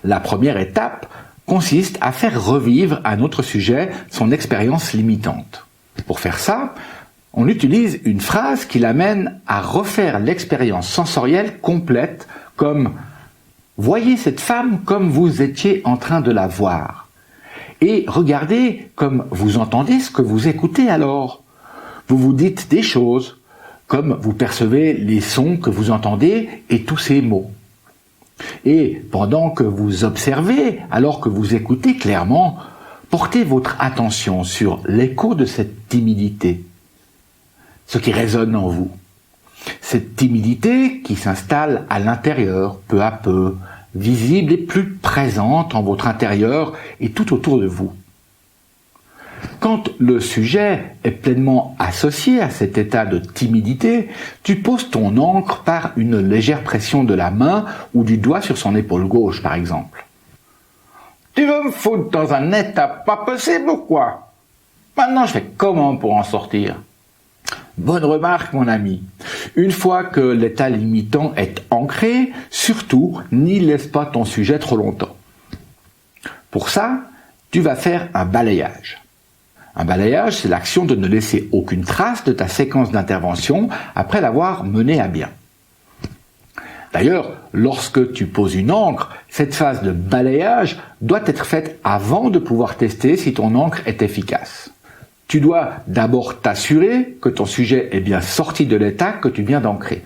La première étape consiste à faire revivre à notre sujet son expérience limitante. Pour faire ça, on utilise une phrase qui l'amène à refaire l'expérience sensorielle complète comme « Voyez cette femme comme vous étiez en train de la voir » et « Regardez comme vous entendez ce que vous écoutez alors ». Vous vous dites des choses, comme vous percevez les sons que vous entendez et tous ces mots. Et pendant que vous observez, alors que vous écoutez clairement, portez votre attention sur l'écho de cette timidité, ce qui résonne en vous. Cette timidité qui s'installe à l'intérieur, peu à peu, visible et plus présente en votre intérieur et tout autour de vous. Quand le sujet est pleinement associé à cet état de timidité, tu poses ton encre par une légère pression de la main ou du doigt sur son épaule gauche, par exemple. « Tu veux me foutre dans un état pas possible ou quoi? Maintenant, je fais comment pour en sortir ?» Bonne remarque, mon ami. Une fois que l'état limitant est ancré, surtout, n'y laisse pas ton sujet trop longtemps. Pour ça, tu vas faire un balayage. Un balayage, c'est l'action de ne laisser aucune trace de ta séquence d'intervention après l'avoir menée à bien. D'ailleurs, lorsque tu poses une encre, cette phase de balayage doit être faite avant de pouvoir tester si ton encre est efficace. Tu dois d'abord t'assurer que ton sujet est bien sorti de l'état que tu viens d'ancrer.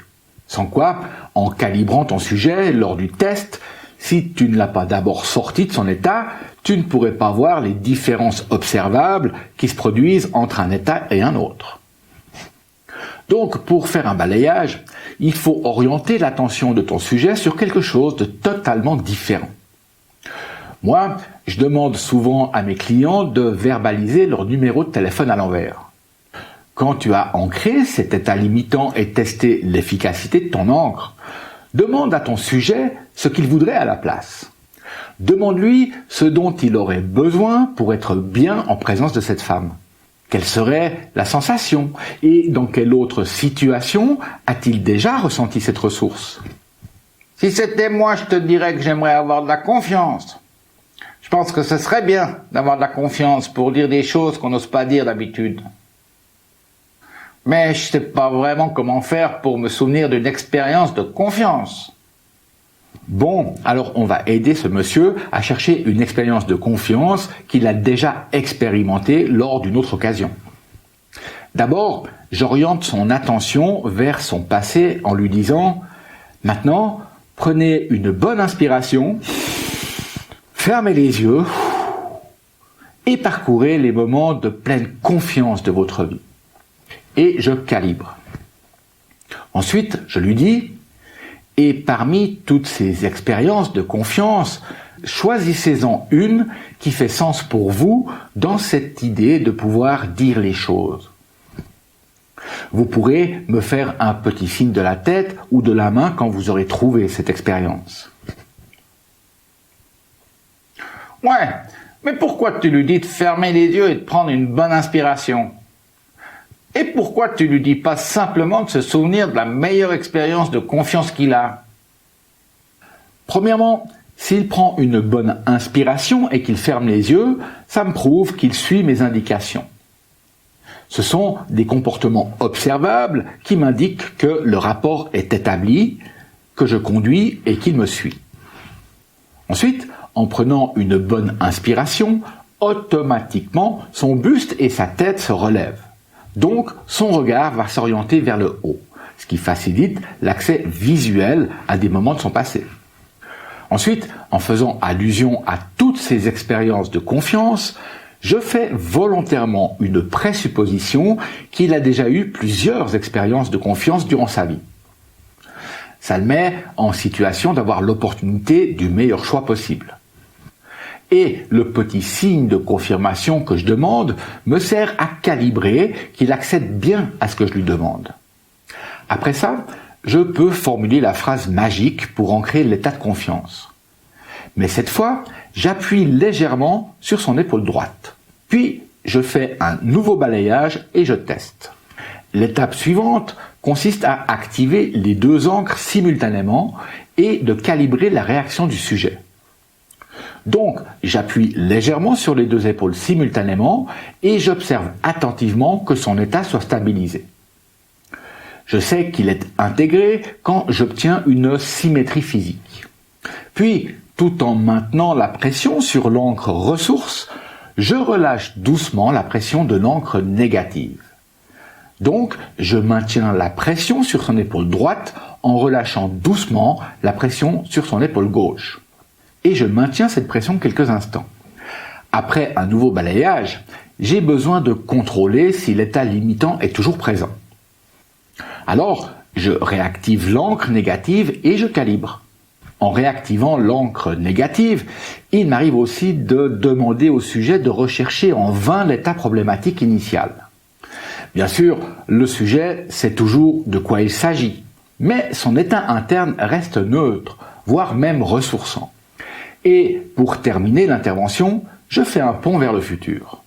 Sans quoi, en calibrant ton sujet lors du test, si tu ne l'as pas d'abord sorti de son état, tu ne pourrais pas voir les différences observables qui se produisent entre un état et un autre. Donc, pour faire un balayage, il faut orienter l'attention de ton sujet sur quelque chose de totalement différent. Moi, je demande souvent à mes clients de verbaliser leur numéro de téléphone à l'envers. Quand tu as ancré cet état limitant et testé l'efficacité de ton encre, demande à ton sujet ce qu'il voudrait à la place. Demande-lui ce dont il aurait besoin pour être bien en présence de cette femme. Quelle serait la sensation? Et dans quelle autre situation a-t-il déjà ressenti cette ressource? Si c'était moi, je te dirais que j'aimerais avoir de la confiance. Je pense que ce serait bien d'avoir de la confiance pour dire des choses qu'on n'ose pas dire d'habitude. Mais je ne sais pas vraiment comment faire pour me souvenir d'une expérience de confiance. Bon, alors on va aider ce monsieur à chercher une expérience de confiance qu'il a déjà expérimentée lors d'une autre occasion. D'abord, j'oriente son attention vers son passé en lui disant « Maintenant, prenez une bonne inspiration, fermez les yeux et parcourez les moments de pleine confiance de votre vie. » Et je calibre. Ensuite, je lui dis « Et parmi toutes ces expériences de confiance, choisissez-en une qui fait sens pour vous dans cette idée de pouvoir dire les choses. » Vous pourrez me faire un petit signe de la tête ou de la main quand vous aurez trouvé cette expérience. Ouais, mais pourquoi tu lui dis de fermer les yeux et de prendre une bonne inspiration? Et pourquoi tu lui dis pas simplement de se souvenir de la meilleure expérience de confiance qu'il a? Premièrement, s'il prend une bonne inspiration et qu'il ferme les yeux, ça me prouve qu'il suit mes indications. Ce sont des comportements observables qui m'indiquent que le rapport est établi, que je conduis et qu'il me suit. Ensuite, en prenant une bonne inspiration, automatiquement, son buste et sa tête se relèvent. Donc, son regard va s'orienter vers le haut, ce qui facilite l'accès visuel à des moments de son passé. Ensuite, en faisant allusion à toutes ces expériences de confiance, je fais volontairement une présupposition qu'il a déjà eu plusieurs expériences de confiance durant sa vie. Ça le met en situation d'avoir l'opportunité du meilleur choix possible. Et le petit signe de confirmation que je demande me sert à calibrer qu'il accède bien à ce que je lui demande. Après ça, je peux formuler la phrase magique pour ancrer l'état de confiance. Mais cette fois, j'appuie légèrement sur son épaule droite. Puis, je fais un nouveau balayage et je teste. L'étape suivante consiste à activer les deux encres simultanément et de calibrer la réaction du sujet. Donc, j'appuie légèrement sur les deux épaules simultanément et j'observe attentivement que son état soit stabilisé. Je sais qu'il est intégré quand j'obtiens une symétrie physique. Puis, tout en maintenant la pression sur l'encre ressource, je relâche doucement la pression de l'encre négative. Donc, je maintiens la pression sur son épaule droite en relâchant doucement la pression sur son épaule gauche. Et je maintiens cette pression quelques instants. Après un nouveau balayage, j'ai besoin de contrôler si l'état limitant est toujours présent. Alors, je réactive l'encre négative et je calibre. En réactivant l'encre négative, il m'arrive aussi de demander au sujet de rechercher en vain l'état problématique initial. Bien sûr, le sujet sait toujours de quoi il s'agit, mais son état interne reste neutre, voire même ressourçant. Et pour terminer l'intervention, je fais un pont vers le futur.